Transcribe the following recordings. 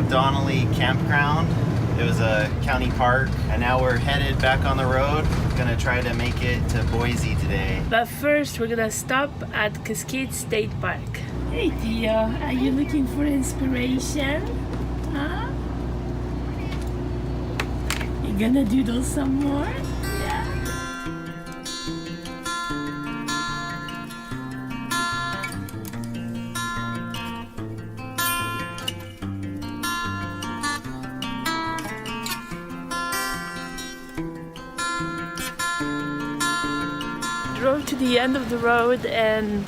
Donnelly campground. It was a county park, and now we're headed back on the road. Gonna try to make it to Boise today. But first, we're gonna stop at Cascade State Park. Hey Theo, are you looking for inspiration? Huh? You gonna doodle some more? Yeah. Drove to the end of the road and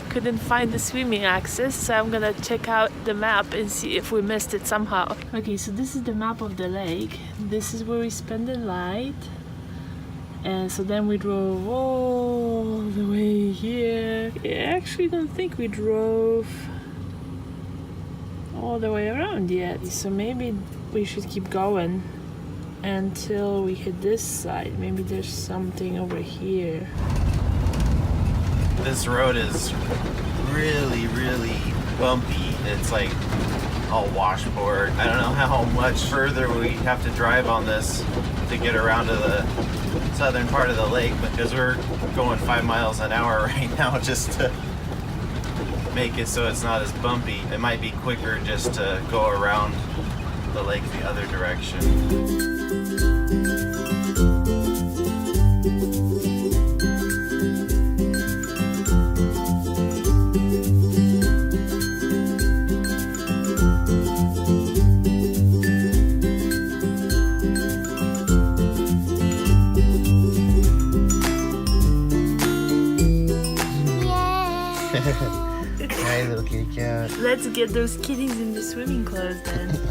couldn't find the swimming access, so I'm gonna check out the map and see if we missed it somehow. Okay, so this is the map of the lake. This is where we spent the night, and so then we drove all the way here. I actually don't think we drove all the way around yet, so maybe we should keep going until we hit this side. Maybe there's something over here. This road is really, really bumpy. It's like all washboard. I don't know how much further we have to drive on this to get around to the southern part of the lake, because we're going 5 miles an hour right now just to make it so it's not as bumpy. It might be quicker just to go around the lake the other direction. Hi, little kitty cat. Let's get those kitties in the swimming clothes then.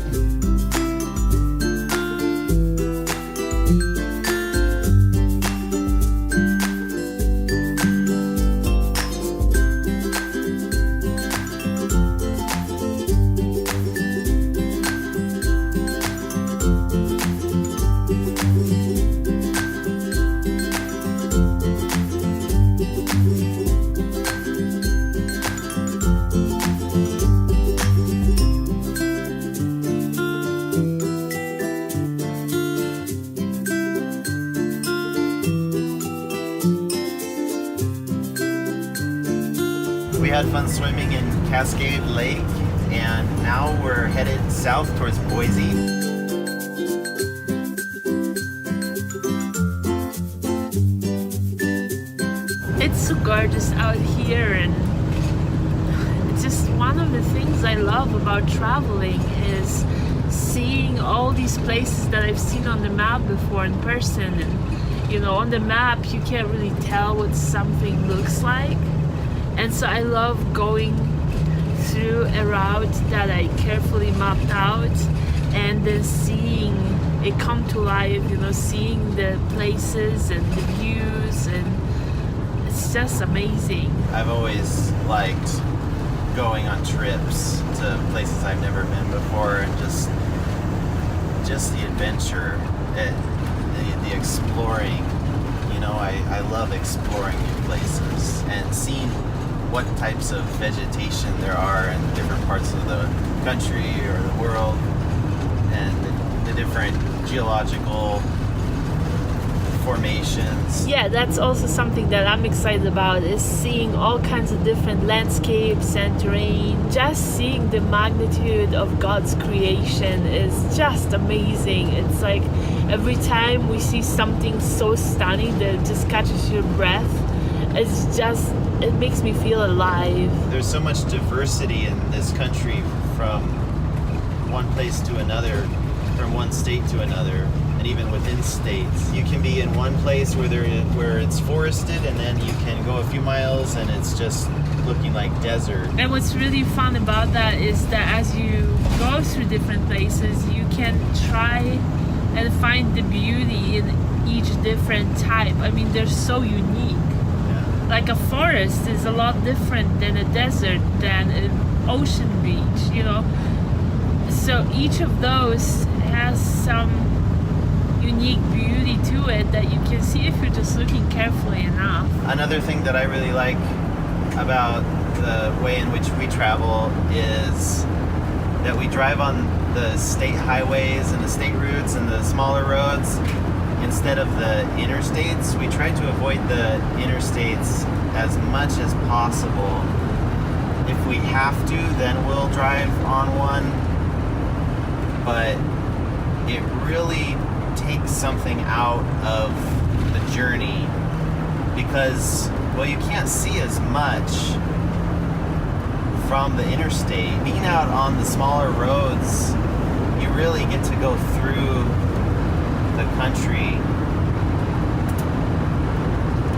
We had fun swimming in Cascade Lake, and now we're headed south towards Boise. It's so gorgeous out here, and it's just one of the things I love about traveling is seeing all these places that I've seen on the map before in person. And you know, on the map you can't really tell what something looks like. And so I love going through a route that I carefully mapped out and then seeing it come to life, you know, seeing the places and the views, and it's just amazing. I've always liked going on trips to places I've never been before, and just the adventure, the exploring. You know, I love exploring new places and seeing what types of vegetation there are in different parts of the country or the world, and the different geological formations. Yeah, that's also something that I'm excited about, is seeing all kinds of different landscapes and terrain. Just seeing the magnitude of God's creation is just amazing. It's like every time we see something so stunning that it just catches your breath, it makes me feel alive. There's so much diversity in this country, from one place to another, from one state to another, and even within states. You can be in one place where it's forested, and then you can go a few miles and it's just looking like desert. And what's really fun about that is that as you go through different places, you can try and find the beauty in each different type. I mean, they're so unique. Like a forest is a lot different than a desert, than an ocean beach, you know. So each of those has some unique beauty to it that you can see if you're just looking carefully enough. Another thing that I really like about the way in which we travel is that we drive on the state highways and the state routes and the smaller roads instead of the interstates. We try to avoid the interstates as much as possible. If we have to, then we'll drive on one. But it really takes something out of the journey because, well, you can't see as much from the interstate. Being out on the smaller roads, you really get to go through the country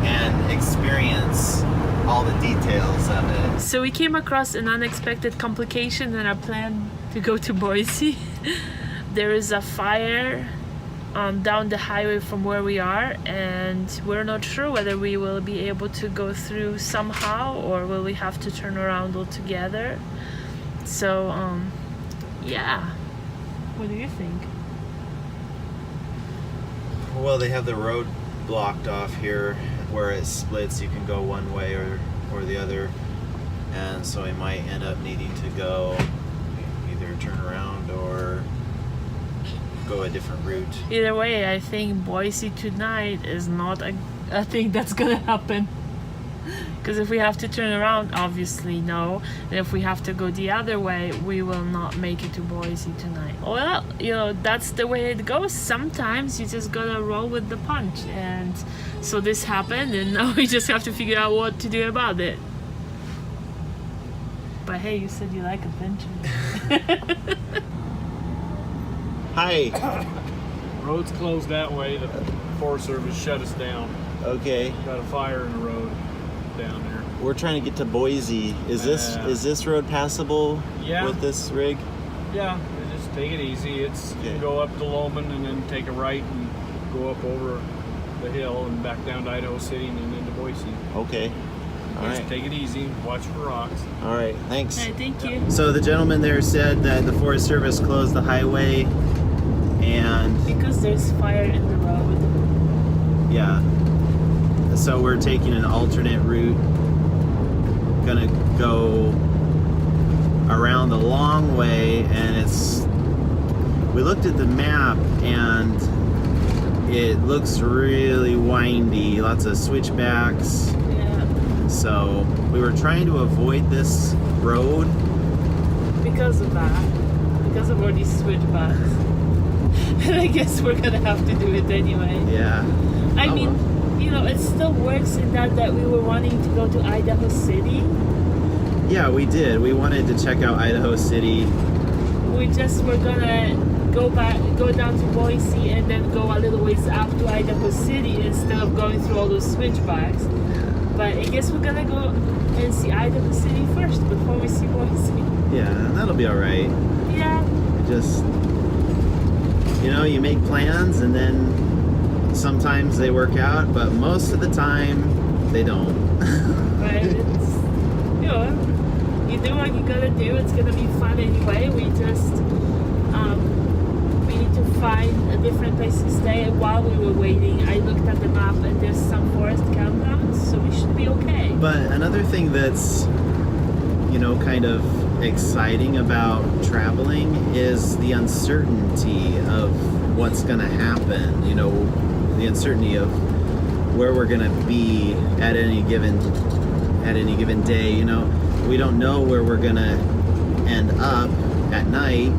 and experience all the details of it. So we came across an unexpected complication in our plan to go to Boise. There is a fire down the highway from where we are, and we're not sure whether we will be able to go through somehow or will we have to turn around altogether. So yeah, what do you think? Well, they have the road blocked off here where it splits. You can go one way or the other, and so we might end up needing to go either turn around or go a different route. Either way, I think Boise tonight is not a thing that's gonna happen. Because if we have to turn around, obviously no. And if we have to go the other way, we will not make it to Boise tonight. Well, you know, that's the way it goes. Sometimes you just gotta roll with the punch. And so this happened, and now we just have to figure out what to do about it. But hey, you said you like adventure. Hi. Road's closed that way. The Forest Service shut us down. Okay. Got a fire in the road down there. We're trying to get to Boise. Is this road passable Yeah. with this rig? Yeah, just take it easy. It's Okay. You can go up to Loman and then take a right and go up over the hill and back down to Idaho City and then into Boise. Okay. All Just right. take it easy. Watch for rocks. All right. Thanks. Hey, thank you. So the gentleman there said that the Forest Service closed the highway, and Because there's fire in the road. yeah. So we're taking an alternate route. Gonna go around the long way, and we looked at the map and it looks really windy, lots of switchbacks. Yeah. So we were trying to avoid this road. Because of that. Because of all these switchbacks. And I guess we're gonna have to do it anyway. Yeah. I Oh, mean, well. you know, it still works in that we were wanting to go to Idaho City. Yeah, we did. We wanted to check out Idaho City. We just were gonna go down to Boise and then go a little ways up to Idaho City instead of going through all those switchbacks. But I guess we're gonna go and see Idaho City first before we see Boise. Yeah, that'll be all right. Yeah. Just, you make plans and then sometimes they work out, but most of the time they don't. Right? It's, you do what you gotta do. It's gonna be fun anyway. We just we need to find a different place to stay. And while we were waiting, I looked at the map and there's some forest campgrounds, so we should be okay. But another thing that's, kind of exciting about traveling is the uncertainty of what's going to happen. The uncertainty of where we're going to be at any given day. We don't know where we're going to end up at night.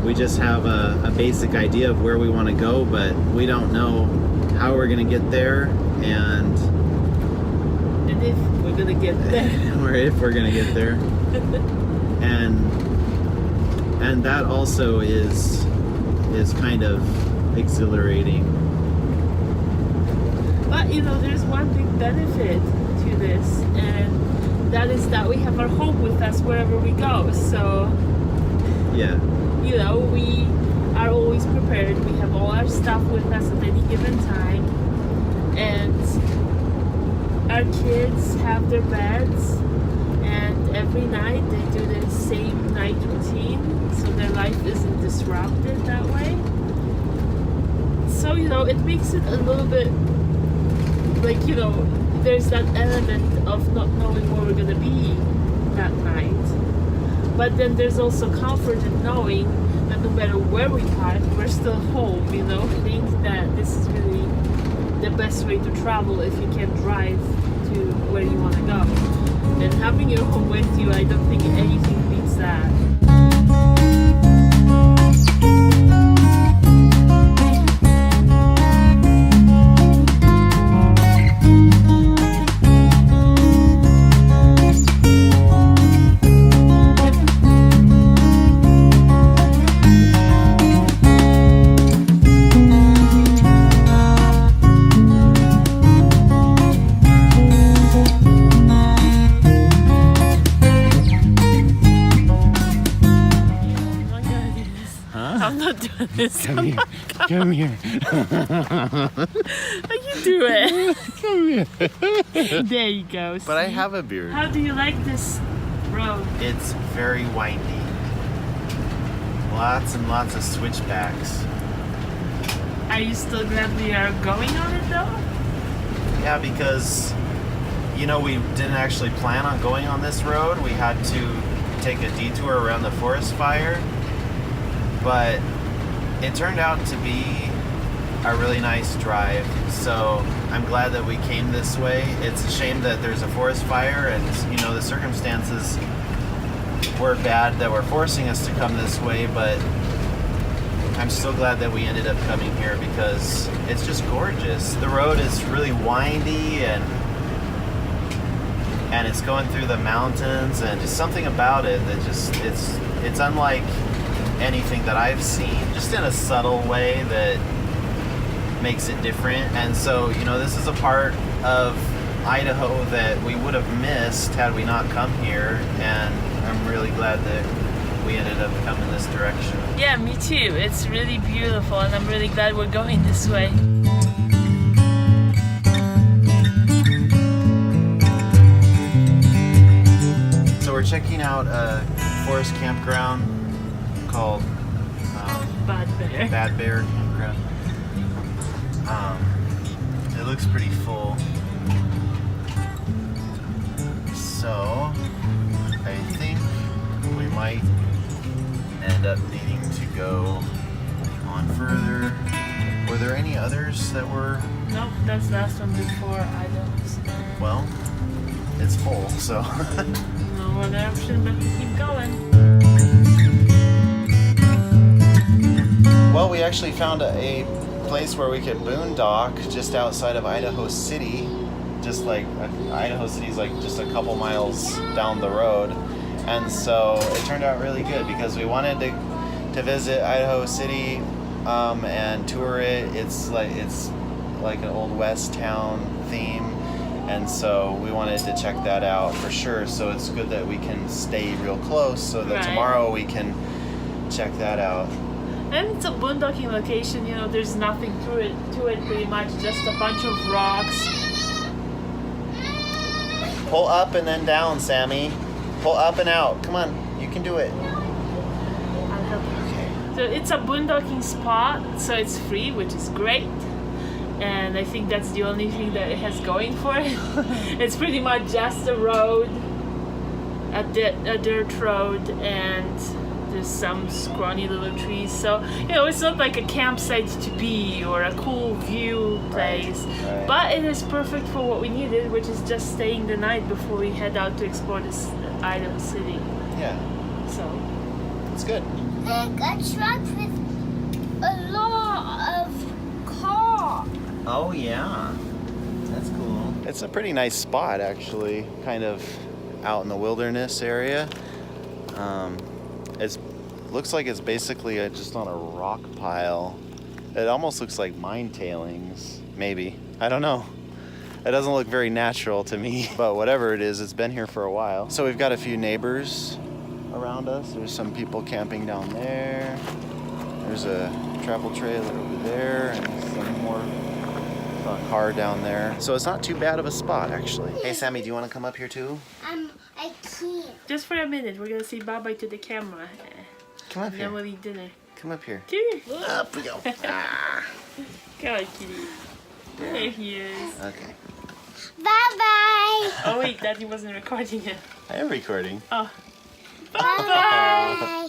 We just have a basic idea of where we want to go, but we don't know how we're going to get there and if we're gonna get there. or if we're going to get there. And that also is kind of exhilarating. But there's one big benefit to this, and that is that we have our home with us wherever we go. So Yeah. we are always prepared. We have all our stuff with us at any given time, and our kids have their beds, and every night they do the same night routine, so their life isn't disrupted that way. So it makes it a little bit like there's that element of not knowing where we're gonna be that night. but then there's also comfort in knowing that no matter where we park, we're still home, you know. I think that this is really the best way to travel if you can drive to where you want to go. And having your home with you, I don't think anything beats that. I'm not doing this. Come here. Come here. You do it. Come here. There you go. But I see? have a beard. How do you like this road? It's very windy. Lots and lots of switchbacks. Are you still glad we are going on it though? Yeah, because, you know, we didn't actually plan on going on this road. We had to take a detour around the forest fire. But it turned out to be a really nice drive. So I'm glad that we came this way. It's a shame that there's a forest fire and, you know, the circumstances were bad that were forcing us to come this way, but I'm still glad that we ended up coming here because it's just gorgeous. The road is really windy and it's going through the mountains, and just something about it that just it's unlike anything that I've seen, just in a subtle way that makes it different. And so, you know, this is a part of Idaho that we would have missed had we not come here, and I'm really glad that we ended up coming this direction. Yeah, me too. It's really beautiful and I'm really glad we're going this way. So we're checking out a forest campground called Bad Bear. Bad Bear Campground. It looks pretty full. So I think we might end up needing to go on further. Were there any others that were? Nope, that's the last one before Idaho's. Well, it's full, so. No other option but to keep going. Well, we actually found a place where we could boondock just outside of Idaho City. Just like Idaho City's like just a couple miles down the road. And so it turned out really good because we wanted to visit Idaho City and tour it. It's like an old West town theme. And so we wanted to check that out for sure. So it's good that we can stay real close so that Right. tomorrow we can check that out. And it's a boondocking location, you know, there's nothing to it pretty much, just a bunch of rocks. Pull up and then down, Sammy. Pull up and out. Come on, you can do it. I'll help you. Okay. So it's a boondocking spot, so it's free, which is great. And I think that's the only thing that it has going for it. It's pretty much just a road, a dirt road, and there's some scrawny little trees. So, you know, it's not like a campsite to be or a cool view place. Right. But it is perfect for what we needed, which is just staying the night before we head out to explore this Idaho City. Yeah, So, it's good. Like a truck with a lot of cars. Oh yeah, that's cool. It's a pretty nice spot actually, kind of out in the wilderness area. It looks like it's basically just on a rock pile. It almost looks like mine tailings, maybe. I don't know. It doesn't look very natural to me, but whatever it is, it's been here for a while. So we've got a few neighbors around us. There's some people camping down there. There's a travel trailer over there and some more car down there. So it's not too bad of a spot actually. Hey Sammy, do you want to come up here too? I can't. just for a minute, we're gonna say bye-bye to the camera. Come up And then here. we'll eat dinner. Come up here. Come Up we go. Ah. on, kitty. There he is. Okay. Bye bye. Oh wait, Daddy wasn't recording it. I am recording. Oh, Bye-bye.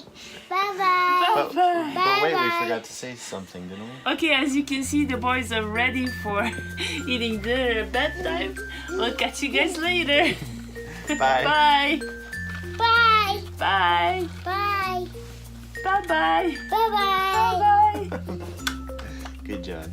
Bye-bye. But wait, we Bye-bye. forgot to say something, didn't we? Okay, as you can see, the boys are ready for eating dinner at bedtime. We'll catch you guys later. Bye. Bye. Bye. Bye. Bye. Bye-bye. Bye-bye. Bye-bye. Good job.